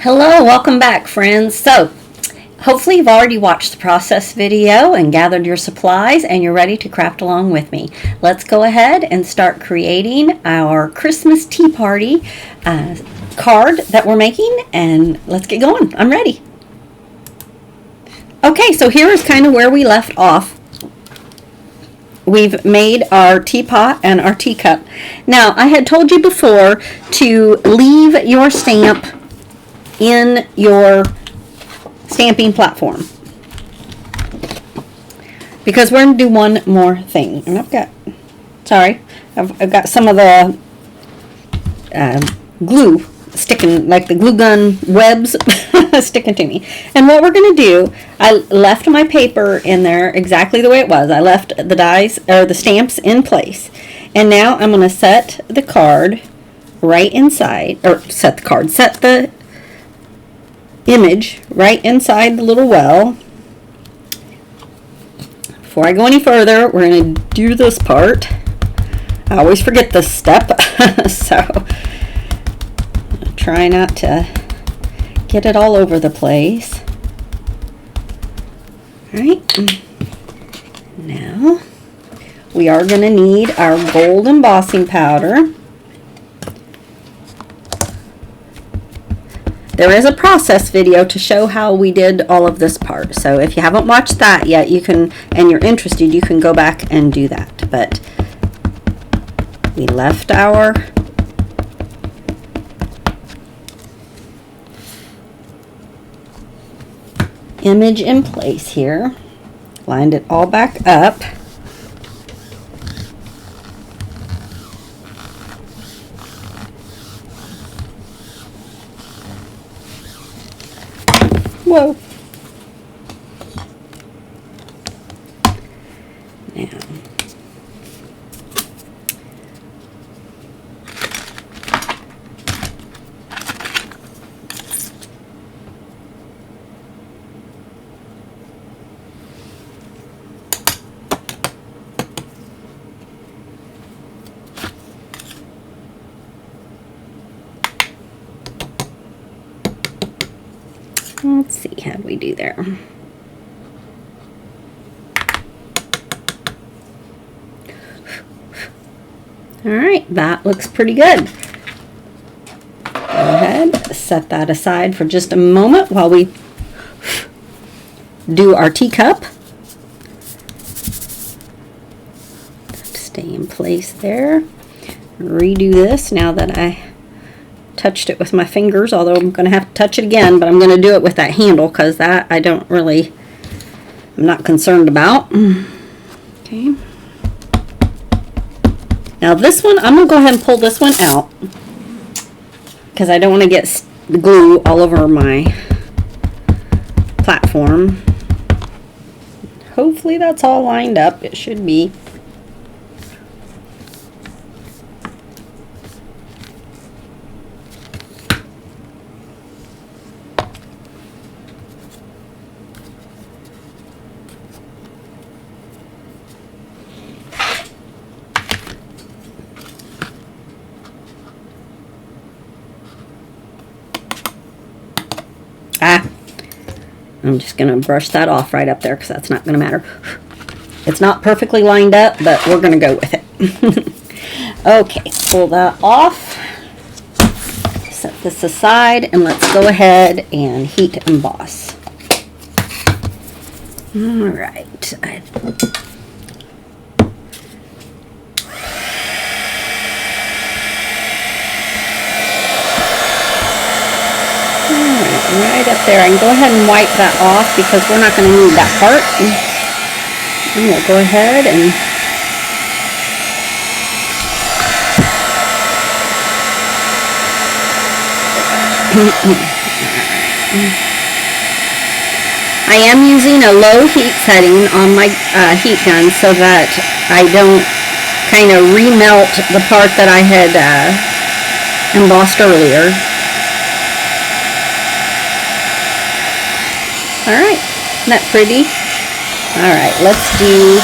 Hello, welcome back, friends. So, hopefully you've already watched the process video and gathered your supplies and you're ready to craft along with me. Let's go ahead and start creating our Christmas tea party card that we're making, and let's get going. I'm ready. Okay, so here is kind of where we left off. We've made our teapot and our teacup. Now, I had told you before to leave your stamp in your stamping platform, because we're going to do one more thing. And I've got some of the glue sticking, like the glue gun webs sticking to me. And what we're going to do, I left my paper in there exactly the way it was. I left the dies or the stamps in place, and now I'm going to set the card right inside, or set the image right inside the little well. Before I go any further, we're going to do this part. I always forget this step, so try not to get it all over the place. Alright, now we are going to need our gold embossing powder. There is a process video to show how we did all of this part. So if you haven't watched that yet, you can, and you're interested, you can go back and do that. But we left our image in place here, lined it all back up. Whoa. Now, let's see how we do there. All right, that looks pretty good. Go ahead, set that aside for just a moment while we do our teacup. Stay in place there. Redo this now that I touched it with my fingers, although I'm going to have to touch it again, but I'm going to do it with that handle because that I'm not concerned about. Okay. Now this one, I'm going to go ahead and pull this one out because I don't want to get the glue all over my platform. Hopefully that's all lined up. It should be. I'm just going to brush that off right up there because that's not going to matter. It's not perfectly lined up, but we're going to go with it. Okay, pull that off. Set this aside, and let's go ahead and heat emboss. All right. Right up there. I can go ahead and wipe that off because we're not going to need that part. And we'll go ahead and I am using a low heat setting on my heat gun so that I don't kind of remelt the part that I had embossed earlier. Alright, isn't that pretty? Alright, let's do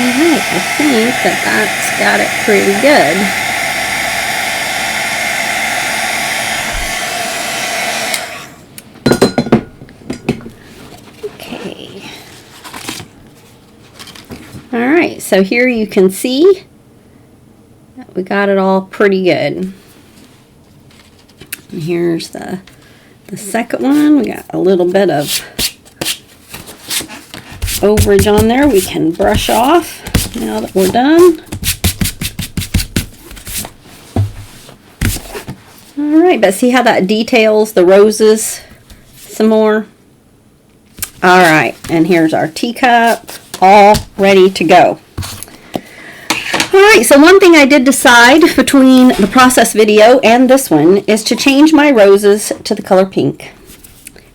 Alright, I think that's got it pretty good. Okay. Alright, so here you can see that we got it all pretty good. And here's the second one. We got a little bit of overage on there we can brush off now that we're done. Alright, but see how that details the roses some more? Alright, and here's our teacup, all ready to go. Alright, so one thing I did decide between the process video and this one is to change my roses to the color pink.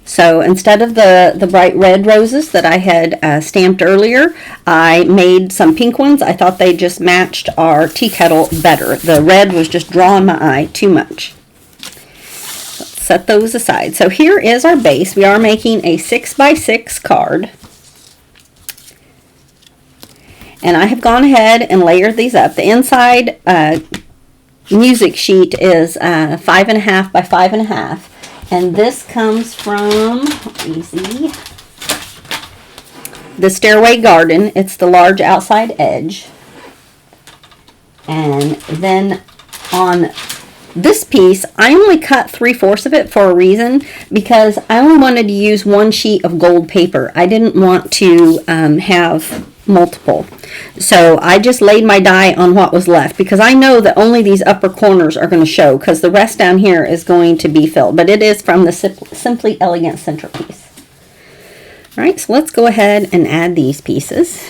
So instead of the bright red roses that I had stamped earlier, I made some pink ones. I thought they just matched our tea kettle better. The red was just drawing my eye too much. Let's set those aside. So here is our base. We are making a 6x6 card. And I have gone ahead and layered these up. The inside music sheet is 5.5 by 5.5. And this comes from, let me see, the Stairway Garden. It's the large outside edge. And then on this piece, I only cut 3/4 of it for a reason, because I only wanted to use one sheet of gold paper. I didn't want to have multiple. So I just laid my die on what was left, because I know that only these upper corners are going to show, because the rest down here is going to be filled. But it is from the Simply Elegant centerpiece. Alright, so let's go ahead and add these pieces.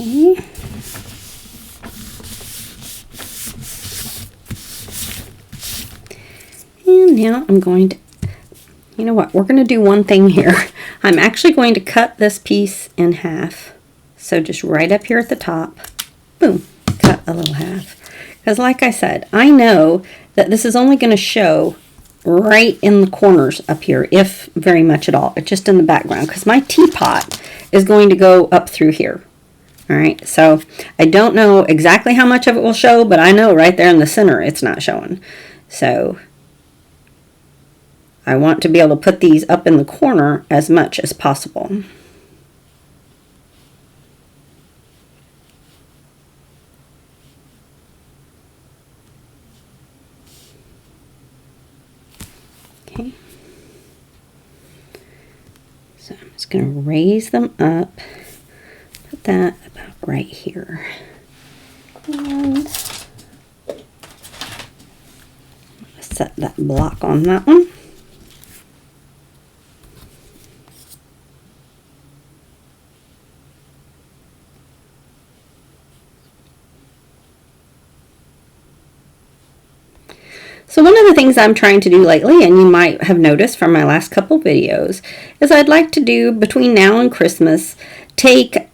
Okay. And now I'm going to, you know what, we're going to do one thing here. I'm actually going to cut this piece in half. So just right up here at the top, boom, cut a little half. Because like I said, I know that this is only going to show right in the corners up here, if very much at all, just in the background, because my teapot is going to go up through here. Alright, so I don't know exactly how much of it will show, but I know right there in the center it's not showing. So I want to be able to put these up in the corner as much as possible. Okay. So I'm just going to raise them up. Put that about right here. And set that block on that one. So one of the things I'm trying to do lately, and you might have noticed from my last couple videos, is I'd like to do between now and Christmas, take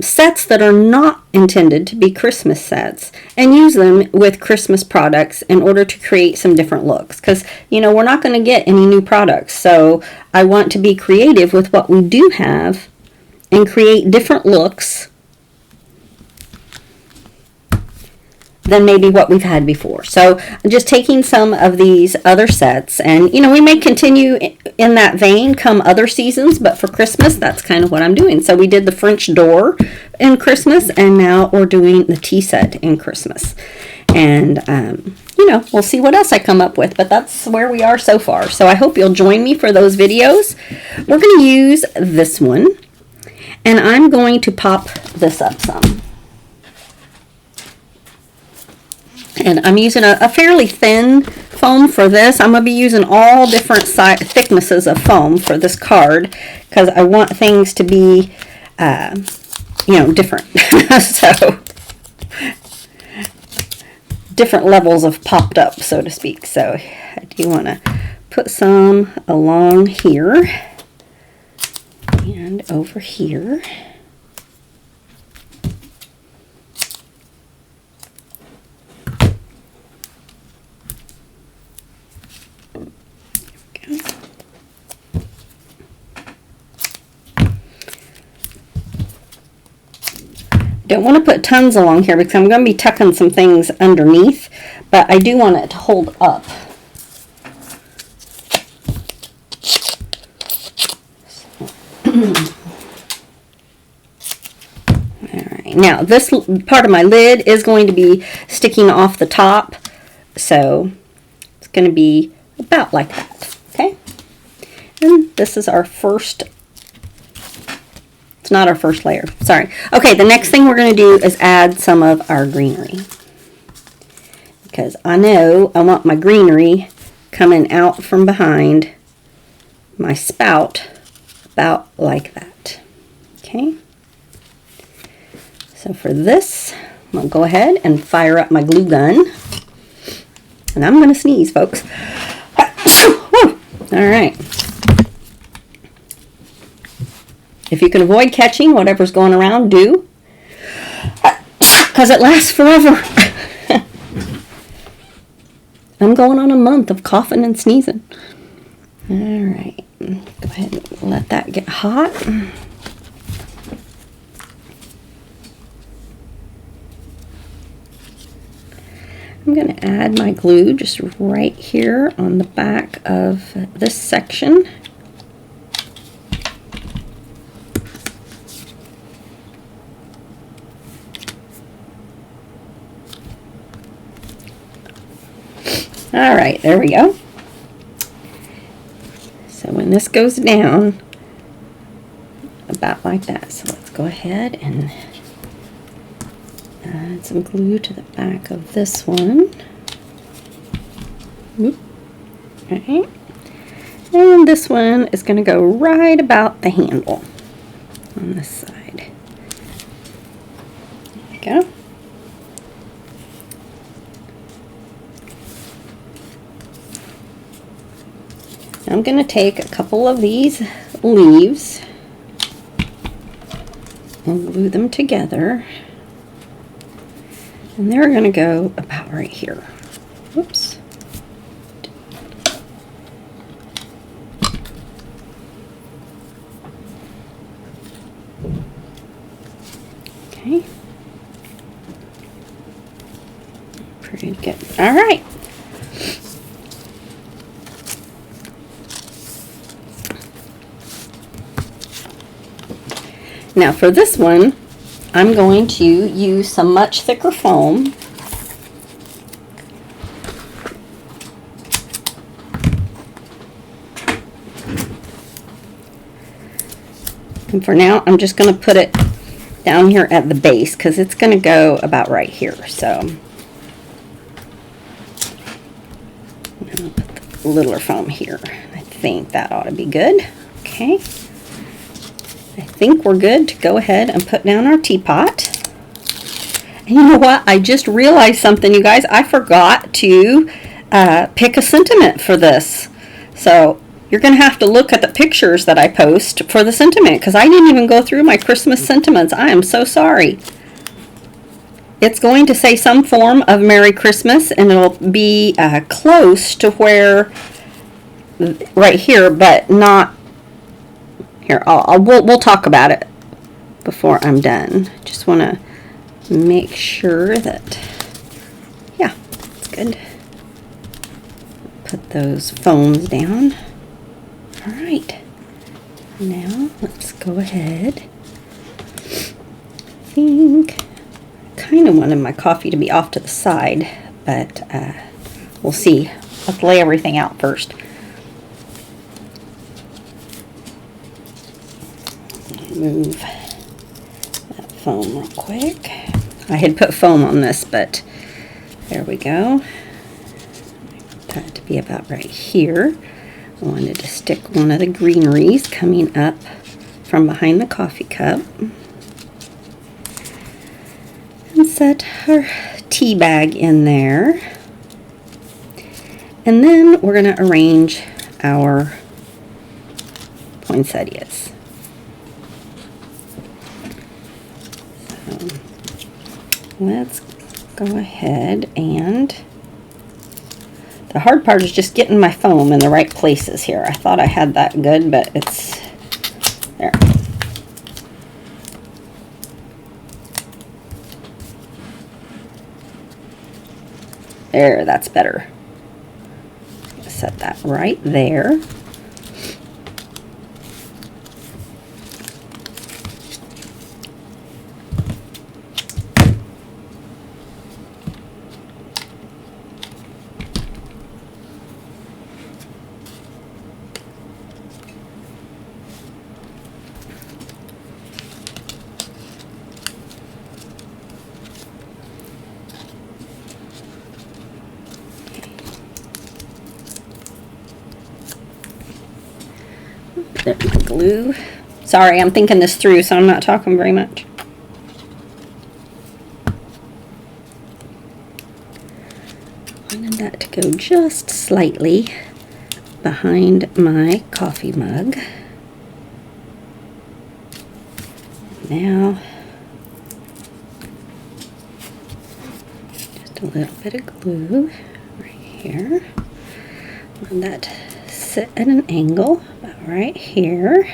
sets that are not intended to be Christmas sets and use them with Christmas products in order to create some different looks, because you know we're not going to get any new products, so I want to be creative with what we do have and create different looks than maybe what we've had before. So I'm just taking some of these other sets, and you know we may continue in that vein come other seasons, but for Christmas that's kind of what I'm doing. So we did the French door in Christmas, and now we're doing the tea set in Christmas. And you know, we'll see what else I come up with, but that's where we are so far. So I hope you'll join me for those videos. We're going to use this one, and I'm going to pop this up some. And I'm using a fairly thin foam for this. I'm going to be using all different thicknesses of foam for this card because I want things to be, you know, different. So, different levels of popped up, so to speak. So, I do want to put some along here and over here. Don't want to put tons along here because I'm going to be tucking some things underneath, but I do want it to hold up. Alright, now this part of my lid is going to be sticking off the top, so it's going to be about like that, okay? And this is our first. It's not our first layer, sorry. Okay, the next thing we're going to do is add some of our greenery. Because I know I want my greenery coming out from behind my spout about like that. Okay. So for this, I'm going to go ahead and fire up my glue gun. And I'm going to sneeze, folks. All right. If you can avoid catching whatever's going around, do. Because it lasts forever. I'm going on a month of coughing and sneezing. Alright. Go ahead and let that get hot. I'm going to add my glue just right here on the back of this section. All right, there we go. So when this goes down, about like that. So let's go ahead and add some glue to the back of this one. Oop. Right. And this one is going to go right about the handle on this side. There we go. I'm going to take a couple of these leaves and glue them together. And they're going to go about right here. Whoops. Okay. Pretty good. All right. Now for this one, I'm going to use some much thicker foam. And for now, I'm just going to put it down here at the base because it's going to go about right here. So I'll put the littler foam here. I think that ought to be good. Okay. I think we're good to go ahead and put down our teapot. And you know what? I just realized something, you guys. I forgot to pick a sentiment for this. So you're going to have to look at the pictures that I post for the sentiment because I didn't even go through my Christmas sentiments. I am so sorry. It's going to say some form of Merry Christmas, and it'll be close to where, right here, but not. Here, we'll talk about it before I'm done. Just want to make sure that, yeah, it's good. Put those foams down. All right. Now, let's go ahead. I think I kind of wanted my coffee to be off to the side, but we'll see. Let's lay everything out first. Move that foam real quick. I had put foam on this, but there we go. Put that be about right here. I wanted to stick one of the greeneries coming up from behind the coffee cup. And set our tea bag in there. And then we're going to arrange our poinsettias. So let's go ahead, and the hard part is just getting my foam in the right places here. I thought I had that good, but it's there. There, that's better. Set that right there. There's my glue. Sorry, I'm thinking this through, so I'm not talking very much. Wanted that to go just slightly behind my coffee mug. Now, just a little bit of glue right here. Want that to sit at an angle about right here.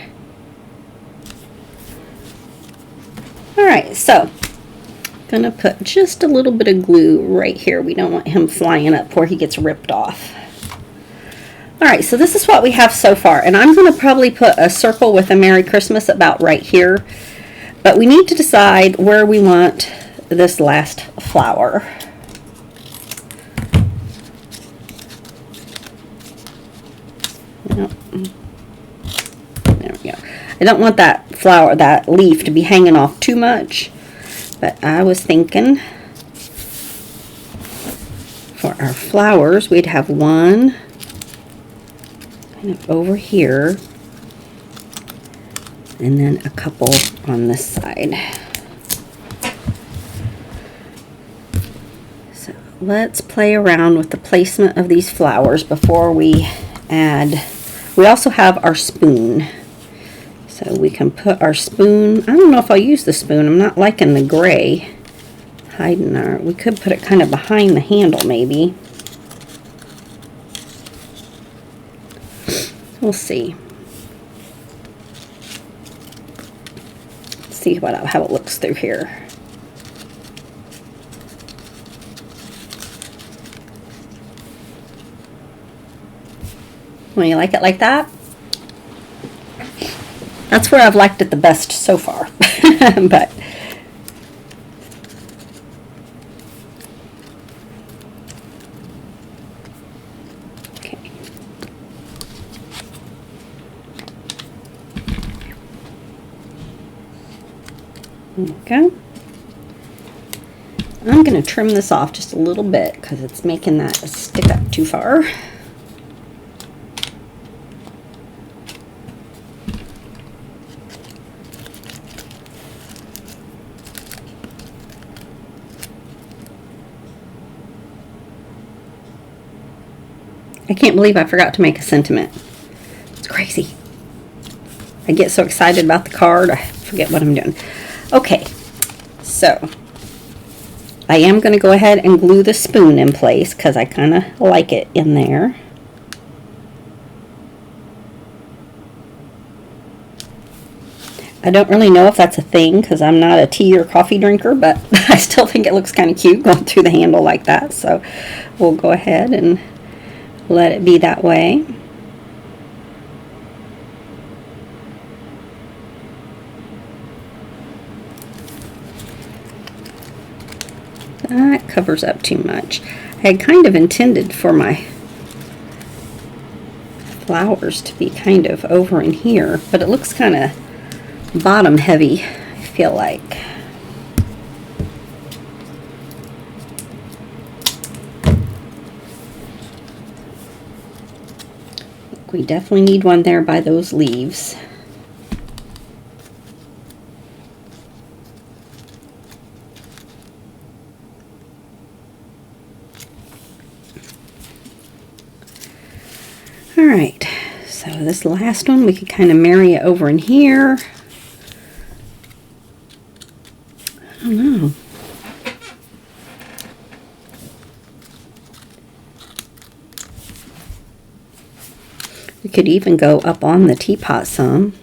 Alright, so gonna put just a little bit of glue right here. We don't want him flying up where he gets ripped off. Alright, so this is what we have so far, and I'm gonna probably put a circle with a Merry Christmas about right here, but we need to decide where we want this last flower. Yep. There we go. I don't want that flower, that leaf, to be hanging off too much, but I was thinking for our flowers we'd have one kind of over here and then a couple on this side. So let's play around with the placement of these flowers before we add. We also have our spoon. So we can put our spoon, I don't know if I'll use the spoon. I'm not liking the gray hiding our, we could put it kind of behind the handle maybe. We'll see. See how it looks through here. Well, you like it like that? That's where I've liked it the best so far. But okay. Okay. I'm going to trim this off just a little bit because it's making that stick up too far. I can't believe I forgot to make a sentiment. It's crazy. I get so excited about the card, I forget what I'm doing. Okay, so I am going to go ahead and glue the spoon in place because I kind of like it in there. I don't really know if that's a thing because I'm not a tea or coffee drinker, but I still think it looks kind of cute going through the handle like that. So we'll go ahead and let it be that way. That covers up too much. I had kind of intended for my flowers to be kind of over in here, but it looks kind of bottom heavy, I feel like. We definitely need one there by those leaves. All right, so this last one, we could kind of marry it over in here. I don't know. We could even go up on the teapot some.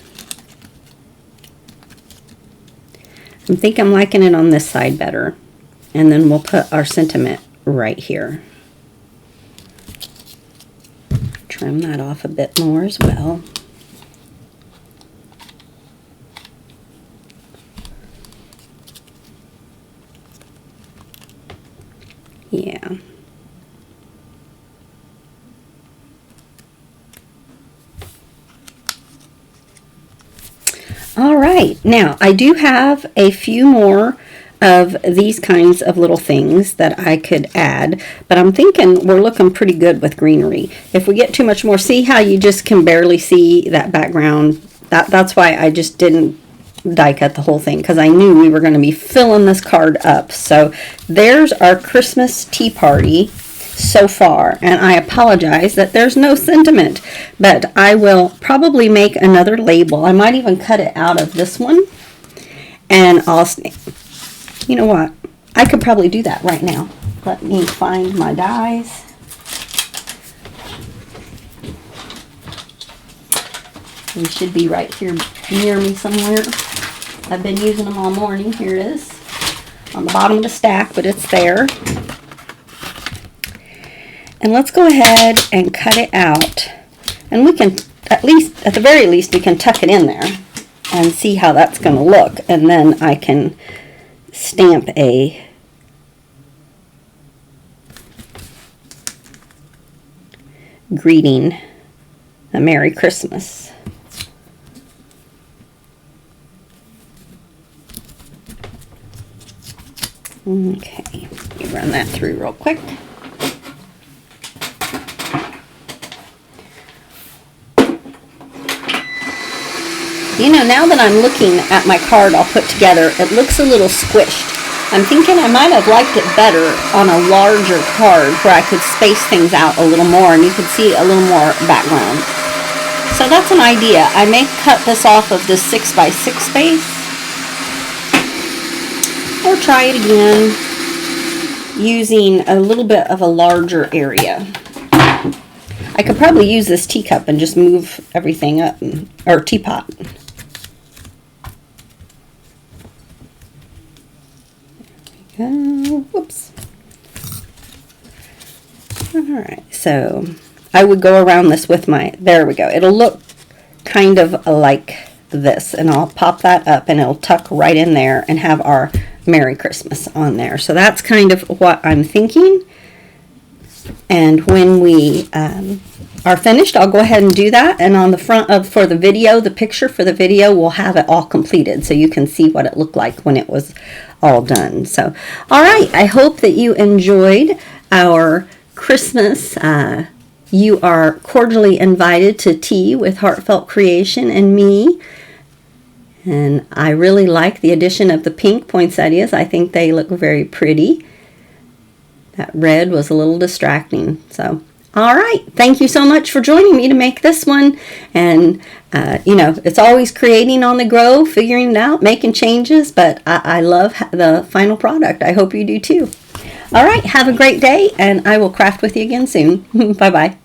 I think I'm liking it on this side better. And then we'll put our sentiment right here. Trim that off a bit more as well. Yeah. All right, now I do have a few more of these kinds of little things that I could add, but I'm thinking we're looking pretty good with greenery. If we get too much more, see how you just can barely see that background? That's why I just didn't die cut the whole thing, because I knew we were going to be filling this card up. So there's our Christmas tea party so far, and I apologize that there's no sentiment, but I will probably make another label. I might even cut it out of this one, and you know what, I could probably do that right now. Let me find my dies. They should be right here near me somewhere. I've been using them all morning. Here it is on the bottom of the stack, but it's there. And let's go ahead and cut it out. And we can, at the very least, we can tuck it in there and see how that's going to look. And then I can stamp a greeting, a Merry Christmas. Okay, let me run that through real quick. You know, now that I'm looking at my card all put together, it looks a little squished. I'm thinking I might have liked it better on a larger card where I could space things out a little more and you could see a little more background. So that's an idea. I may cut this off of this 6x6 space or try it again using a little bit of a larger area. I could probably use this teacup and just move everything up, or teapot. Whoops. Alright, so I would go around this with my, there we go. It'll look kind of like this, and I'll pop that up and it'll tuck right in there and have our Merry Christmas on there. So that's kind of what I'm thinking. And when we are finished, I'll go ahead and do that. And on the front of, for the video, the picture for the video, we'll have it all completed so you can see what it looked like when it was all done. So, all right, I hope that you enjoyed our Christmas. You are cordially invited to tea with Heartfelt Creation and me. And I really like the addition of the pink poinsettias. I think they look very pretty. That red was a little distracting. So, all right. Thank you so much for joining me to make this one. And, you know, it's always creating on the go, figuring it out, making changes. But I love the final product. I hope you do too. All right. Have a great day. And I will craft with you again soon. Bye-bye.